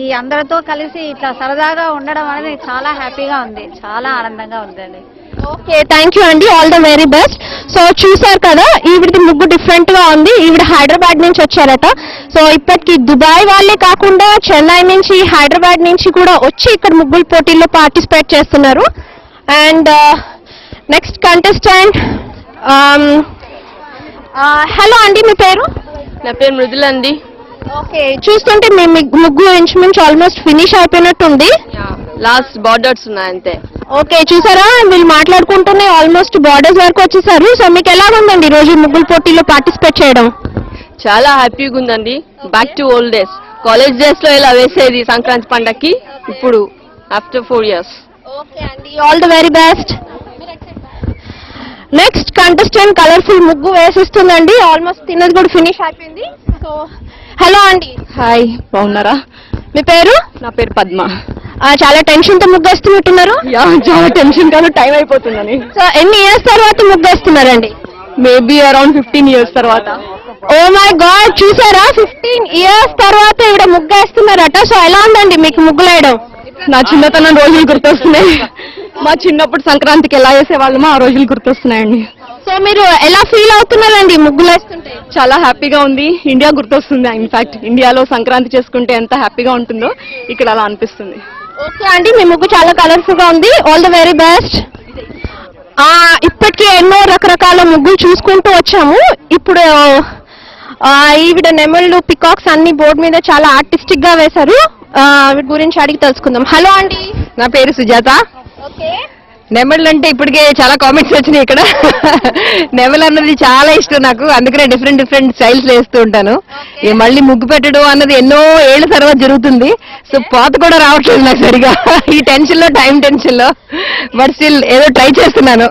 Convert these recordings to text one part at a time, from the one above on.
ఈ అందరితో కలిసి ఇట్లా సరదాగా ఉండడం అనేది చాలా హ్యాపీగా ఉంది, చాలా ఆనందంగా ఉందండి. ఓకే, థ్యాంక్ యూ అండి, all the very best. So చూసారు కదా, ఈవిడిది ముగ్గు డిఫరెంట్ గా ఉంది. ఈవిడ హైదరాబాద్ నుంచి వచ్చారట. సో ఇప్పటికి దుబాయ్ వాళ్ళే కాకుండా చెన్నై నుంచి, హైదరాబాద్ నుంచి కూడా వచ్చి ఇక్కడ ముగ్గుల పోటీల్లో పార్టిసిపేట్ చేస్తున్నారు. అండ్ నెక్స్ట్ కంటెస్టెంట్, హలో అండి, మీ పేరు? నా పేరు మృదుల అండి. ఓకే, చూస్తుంటే మీ ముగ్గు ఇంచుమించు ఆల్మోస్ట్ ఫినిష్ అయిపోయినట్టుంది. లాస్ట్ బార్డర్స్ ఉన్నాయి అంతే. ఓకే, చూసారా వీళ్ళు మాట్లాడుకుంటూనే ఆల్మోస్ట్ బార్డర్స్ వరకు వచ్చేసారు. సో మీకు ఎలా ఉందండి ఈ రోజు ముగ్గుల పోటీలో పార్టిసిపేట్ చేయడం? చాలా హ్యాపీగా ఉందండి. Back to old days. College days లో ఇలా వేసేది సంక్రాంతి పండగకి, ఇప్పుడు ఆఫ్టర్ 4 years. ఓకే అండి, all the very best. Next contestant colourful ముగ్గు వేసిస్తుందండి. ఆల్మోస్ట్ తిన్నది కూడా ఫినిష్ అయిపోయింది. సో హలో అండి. హాయ్, బాగున్నారా? మీ పేరు? నా పేరు పద్మ. చాలా టెన్షన్ తో ముగ్గు వేస్తున్నట్టున్నారు. చాలా టెన్షన్ కాదు, టైం అయిపోతుందని. సో ఎన్ని ఇయర్స్ తర్వాత ముగ్గు వేస్తున్నారండి? మేబీ అరౌండ్ 15 years తర్వాత. ఓ మై గాడ్, చూసారా 15 years తర్వాత ఇవిడ ముగ్గు వేస్తున్నారట. సో ఎలా ఉందండి మీకు ముగ్గులు వేయడం? నా చిన్నతనం రోజులు గుర్తొస్తున్నాయి. మా చిన్నప్పుడు సంక్రాంతికి ఎలా వేసేవాళ్ళమో ఆ రోజులు గుర్తొస్తున్నాయండి. సో మీరు ఎలా ఫీల్ అవుతున్నారండి ముగ్గులు వేస్తుంటే? చాలా హ్యాపీగా ఉంది. ఇండియా గుర్తొస్తుంది. ఇన్ఫాక్ట్ ఇండియాలో సంక్రాంతి చేసుకుంటే ఎంత హ్యాపీగా ఉంటుందో ఇక్కడ అలా అనిపిస్తుంది. ఓకే అండి, మీ ముగ్గు చాలా కలర్ఫుల్ గా ఉంది. All the very best. ఇప్పటికీ ఎన్నో రకరకాల ముగ్గులు చూసుకుంటూ వచ్చాము. ఇప్పుడు ఈవిడ నెమళ్ళు, పికాక్స్ అన్ని బోర్డు మీద చాలా ఆర్టిస్టిక్ గా వేశారు. వీటి గురించి అడిగి తెలుసుకుందాం. హలో అండి. నా పేరు సుజాత. ఓకే, నెమళ్ళు అంటే ఇప్పటికే చాలా కామెంట్స్ వచ్చినాయి ఇక్కడ. నెమలు అన్నది చాలా ఇష్టం నాకు, అందుకనే డిఫరెంట్ స్టైల్స్ వేస్తూ ఉంటాను. మళ్ళీ ముగ్గు పెట్టడం అన్నది ఎన్నో ఏళ్ల తర్వాత జరుగుతుంది. సో పాత కూడా రావట్లేదు నాకు సరిగా ఈ టెన్షన్ లో, టైం టెన్షన్ లో. బట్ స్టిల్ ఏదో ట్రై చేస్తున్నాను.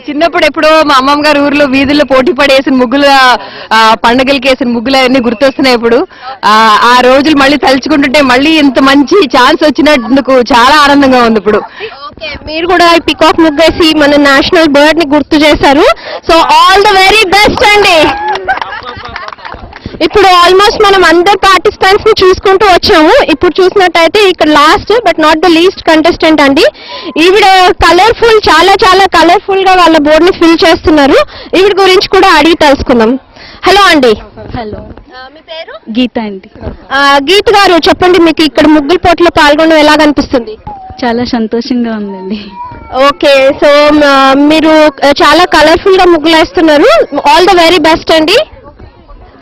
చిన్నప్పుడు ఎప్పుడో మా అమ్మమ్మ గారు ఊర్లో వీధుల్లో పోటీ పడి వేసిన ముగ్గుల, పండగలకి వేసిన ముగ్గులు అవన్నీ గుర్తొస్తున్నాయి ఇప్పుడు. ఆ రోజులు మళ్ళీ తలుచుకుంటుంటే మళ్ళీ ఇంత మంచి ఛాన్స్ వచ్చినందుకు చాలా ఆనందంగా ఉంది ఇప్పుడు. మీరు కూడా ఈ పికాక్ ముగ్గేసి మన నేషనల్ బర్డ్ ని గుర్తు చేశారు. So all the very best అండి. ఇప్పుడు ఆల్మోస్ట్ మనం అందరు పార్టిసిపెంట్స్ ని చూసుకుంటూ వచ్చాము. ఇప్పుడు చూసినట్టయితే ఇక్కడ last but not the least contestant అండి. ఈవిడ కలర్ఫుల్, చాలా చాలా కలర్ఫుల్ గా వాళ్ళ బోర్డ్ ని ఫిల్ చేస్తున్నారు. ఈవిడ గురించి కూడా అడిగి తెలుసుకుందాం. హలో అండి. హలో, మీ పేరు? గీత అండి. గీత గారు చెప్పండి, మీకు ఇక్కడ ముగ్గుల పోటీలో పాల్గొనడం ఎలాగనిపిస్తుంది? చాలా సంతోషంగా ఉందండి. ఓకే, సో మీరు చాలా కలర్ఫుల్ గా ముగ్గులు వేస్తున్నారు. ఆల్ ద వెరీ బెస్ట్ అండి.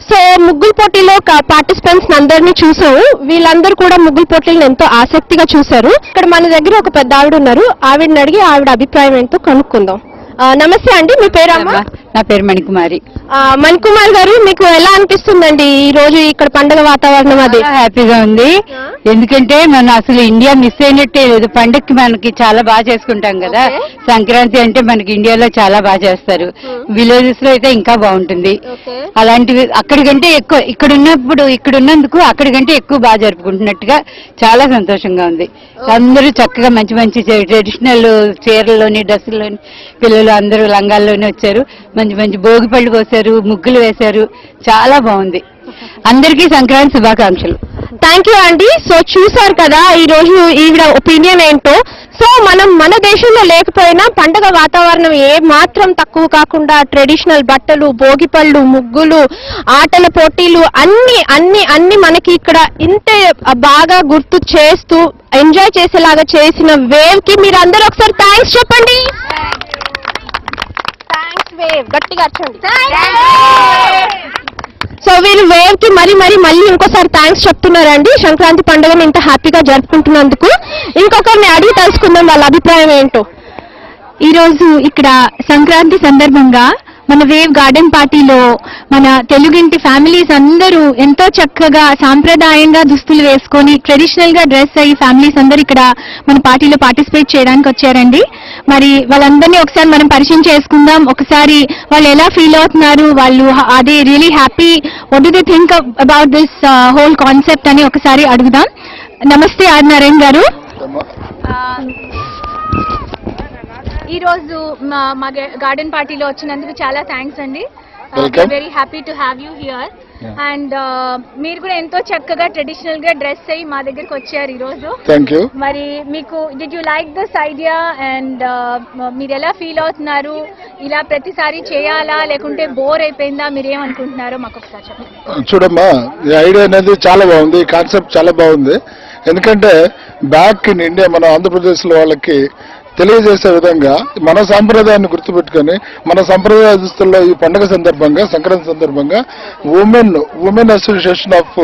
సో ముగ్గుల పోటీలో పార్టిసిపెంట్స్ అందరినీ చూసాము. వీళ్ళందరూ కూడా ముగ్గుల పోటీలను ఎంతో ఆసక్తిగా చూశారు. ఇక్కడ మన దగ్గర ఒక పెద్ద ఆవిడ ఉన్నారు. ఆవిడని అడిగి ఆవిడ అభిప్రాయం ఏంటో కనుక్కుందాం. నమస్తే అండి, మీ పేరు? నా పేరు మణికుమారి. మణికుమార్ గారు, మీకు ఎలా అనిపిస్తుందండి ఈ రోజు ఇక్కడ పండుగ వాతావరణం? అది హ్యాపీగా ఉంది, ఎందుకంటే మనం అసలు ఇండియా మిస్ అయినట్టే లేదు. పండుగకి మనకి చాలా బాగా చేసుకుంటాం కదా. సంక్రాంతి అంటే మనకి ఇండియాలో చాలా బాగా చేస్తారు. విలేజెస్ లో అయితే ఇంకా బాగుంటుంది. అలాంటివి అక్కడికంటే ఎక్కువ ఇక్కడున్నందుకు అక్కడికంటే ఎక్కువ బాగా జరుపుకుంటున్నట్టుగా చాలా సంతోషంగా ఉంది. అందరూ చక్కగా మంచి మంచి ట్రెడిషనల్ చీరల్లోని, డ్రెస్సుల్లోని, పిల్లలు అందరూ లంగాల్లోనే వచ్చారు. మంచి మంచి భోగి పళ్ళు పోసారు, ముగ్గులు వేశారు. చాలా బాగుంది. అందరికీ సంక్రాంతి శుభాకాంక్షలు. థ్యాంక్ యూ అండి. సో చూసారు కదా ఈ రోజు ఈవిడ ఒపీనియన్ ఏంటో. సో మనం మన దేశంలో లేకపోయినా పండుగ వాతావరణం ఏ మాత్రం తక్కువ కాకుండా ట్రెడిషనల్ బట్టలు, భోగిపళ్ళు, ముగ్గులు, ఆటల పోటీలు అన్ని అన్ని అన్ని మనకి ఇక్కడ ఇంతే బాగా గుర్తు చేస్తూ ఎంజాయ్ చేసేలాగా చేసిన వేవ్ కి మీరు అందరూ ఒకసారి థ్యాంక్స్ చెప్పండి. థ్యాంక్స్ వేవ్, గట్టిగా అర్చండి. సో వీళ్ళు వేవ్ కి మళ్ళీ ఇంకోసారి థ్యాంక్స్ చెప్తున్నారండి. సంక్రాంతి పండుగను ఇంత హ్యాపీగా జరుపుకుంటున్నందుకు. ఇంకొకరిని అడిగి తెలుసుకుందాం వాళ్ళ అభిప్రాయం ఏంటో. ఈ రోజు ఇక్కడ సంక్రాంతి సందర్భంగా మన వేవ్ గార్డెన్ పార్టీలో మన తెలుగింటి ఫ్యామిలీస్ అందరూ ఎంతో చక్కగా సాంప్రదాయంగా దుస్తులు వేసుకొని ట్రెడిషనల్ గా డ్రెస్ అయ్యి ఫ్యామిలీస్ అందరూ ఇక్కడ మన పార్టీలో పార్టిసిపేట్ చేయడానికి వచ్చారండి. మరి వాళ్ళందరినీ ఒకసారి మనం పరిచయం చేసుకుందాం. ఒకసారి వాళ్ళు ఎలా ఫీల్ అవుతున్నారు, వాళ్ళు అదే really happy, what do they think about this whole concept అని ఒకసారి అడుగుదాం. నమస్తే ఆర్ నారాయణ గారు. ఈ రోజు మా గార్డెన్ పార్టీలో వచ్చినందుకు చాలా థ్యాంక్స్ అండి. Very happy to have you here. And మీరు కూడా ఎంతో చక్కగా ట్రెడిషనల్ గా డ్రెస్ అయ్యి మా దగ్గరికి వచ్చారు ఈ రోజు. Thank you. మరి మీకు did you like this idea and మీరు ఎలా ఫీల్ అవుతున్నారు? ఇలా ప్రతిసారి చేయాలా లేకుంటే బోర్ అయిపోయిందా? మీరు ఏమనుకుంటున్నారో మాకు ఒకసారి చెప్పండి. చూడమ్మా, ఈ ఐడియా అనేది చాలా బాగుంది, ఈ కాన్సెప్ట్ చాలా బాగుంది. ఎందుకంటే బ్యాక్ ఇన్ ఇండియా మన ఆంధ్రప్రదేశ్ లో వాళ్ళకి తెలియజేసే విధంగా మన సాంప్రదాయాన్ని గుర్తుపెట్టుకొని మన సంప్రదాయ దుస్తుల్లో ఈ పండుగ సందర్భంగా, సంక్రాంతి సందర్భంగా women association of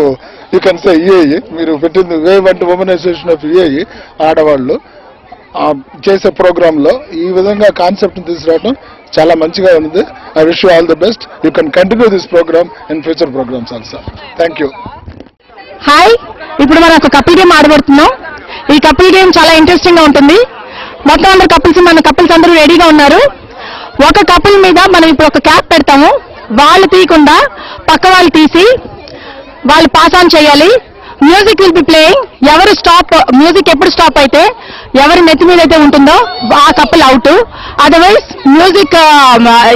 you can say E A E, మీరు పెట్టింది వేవ్ అంటే ఉమెన్ అసోసియేషన్ ఆఫ్ ఈఏఈ ఆడవాళ్ళు చేసే ప్రోగ్రామ్ లో ఈ విధంగా కాన్సెప్ట్ తీసుకురావడం చాలా మంచిగా ఉంది. I wish you all the best. You can continue this programme in future programmes also. Thank you. Hi, ఇప్పుడు మనం ఒక కపుల్ గేమ్ ఆడబడుతున్నాం. ఈ కపుల్ గేమ్ చాలా ఇంట్రెస్టింగ్ గా ఉంటుంది. మొత్తం అందరు మన కపుల్స్ అందరూ రెడీగా ఉన్నారు. ఒక కపుల్ మీద మనం ఇప్పుడు ఒక క్యాప్ పెడతాము. వాళ్ళు తీయకుండా పక్క వాళ్ళు తీసి వాళ్ళు పాస్ ఆన్ చేయాలి. Music will be playing. ఎవరు మ్యూజిక్ ఎప్పుడు స్టాప్ అయితే ఎవరి నెత్తి మీద అయితే ఉంటుందో ఆ కపుల్ అవుట్. అదర్వైజ్ మ్యూజిక్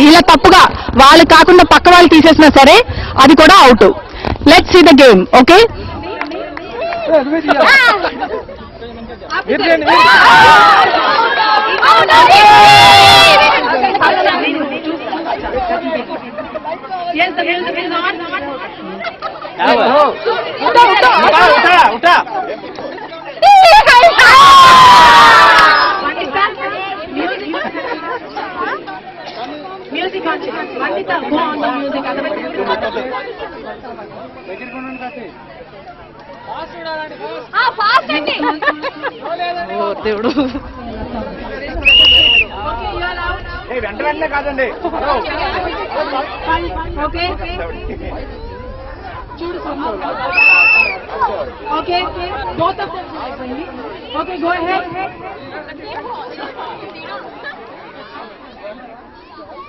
ఇలా తప్పుగా వాళ్ళు కాకుండా పక్క వాళ్ళు తీసేసినా సరే అది కూడా out. Let's see the game. Okay, దేవుడు వెంటనే కాదండి.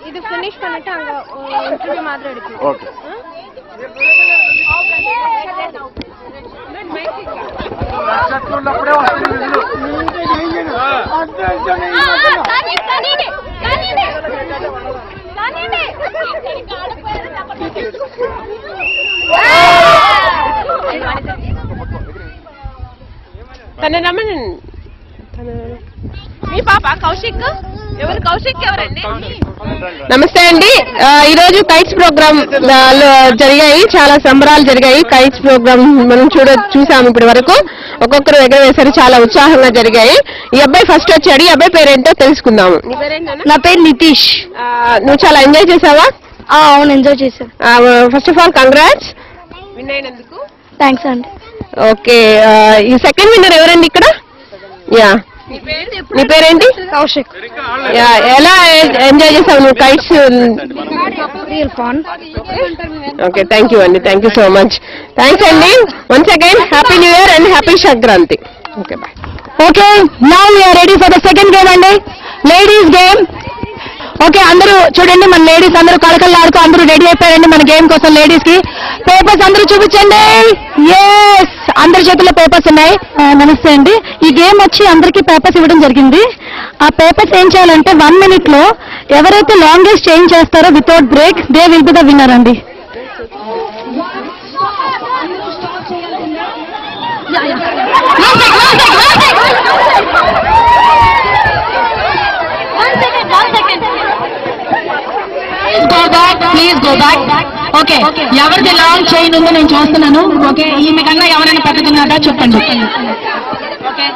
ఇది ఫినిష్ பண்ணிட்டு அங்க இன்டர்வியூ மாதிரி எடுக்கலாம். ఓకే. ఉన్నప్పుడే వస్తుంది. తన రమణ మీ పాప కౌశిక్ ఎవరు? కౌశిక్ ఎవరండి? నమస్తే అండి. ఈరోజు కైట్స్ ప్రోగ్రామ్ జరిగాయి, చాలా సంబరాలు జరిగాయి. కైట్స్ ప్రోగ్రామ్ మనం చూసాము ఇప్పటి వరకు. ఒక్కొక్కరు ఎగరవేశారు, చాలా ఉత్సాహంగా జరిగాయి. ఈ అబ్బాయి ఫస్ట్ వచ్చాడు. ఈ అబ్బాయి పేరేంటో తెలుసుకుందాము. నా పేరు నితీష్. నువ్వు చాలా ఎంజాయ్ చేసావా? అవును, ఎంజాయ్ చేశాను. First of all congrats win అయినందుకు. థ్యాంక్స్ అండి. ఓకే, ఈ సెకండ్ విన్నర్ ఎవరండి ఇక్కడ? యా, నీ పేరేంటి? కౌశిక్. ఎలా ఎంజాయ్ చేసావు నువ్వు kites? Real fun. Okay, thank you అండి. Thank you so much. Thanks అండి. Once again happy new year and happy Sankranti. Okay, bye. Okay, now we're ready for the second game అండి, లేడీస్ గేమ్. ఓకే, అందరూ చూడండి, మన ladies అందరూ కళకళలాడుతూ అందరూ ready అయిపోయారండి మన game కోసం. లేడీస్ కి పేపర్స్ అందరూ చూపించండి. ఎస్, అందరి చేతుల్లో పేపర్స్ ఉన్నాయి. నమస్తే అండి. ఈ గేమ్ వచ్చి అందరికీ పేపర్స్ ఇవ్వడం జరిగింది. ఆ పేపర్స్ ఏం చేయాలంటే 1 minute లో ఎవరైతే లాంగెస్ట్ చేంజ్ చేస్తారో without break they will be the winner అండి. Please go back. ఓకే, ఎవరిది లాంగ్ చైన్ ఉందో నేను చూస్తున్నాను. ఓకే, ఈమె కన్నా ఎవరైనా పెద్దకున్నారా చెప్పండి. ఓకే,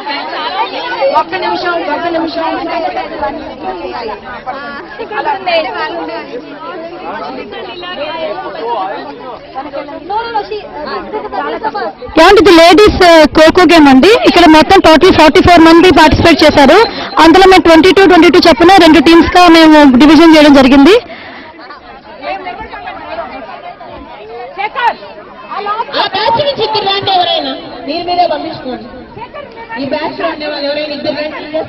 ఒక్క నిమిషం. ఏమంటే లేడీస్ ఖోఖో గేమ్ అండి. ఇక్కడ మొత్తం టోటల్ 44 మంది పార్టిసిపేట్ చేశారు. అందులో మేము 22 చొప్పున 2 టీమ్స్ గా మేము డివిజన్ చేయడం జరిగింది. ఆ బ్యాచ్ నుంచి ఇద్దరు రండి, ఎవరైనా మీరు మీరే పంపించుకోండి. ఈ బ్యాచ్ రండి వాళ్ళు ఎవరైనా ఇద్దరు రండి.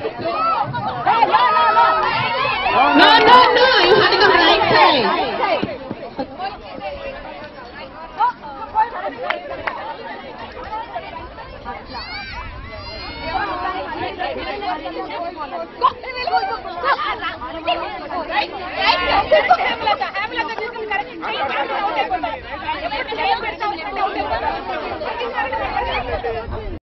No, you have to come right side.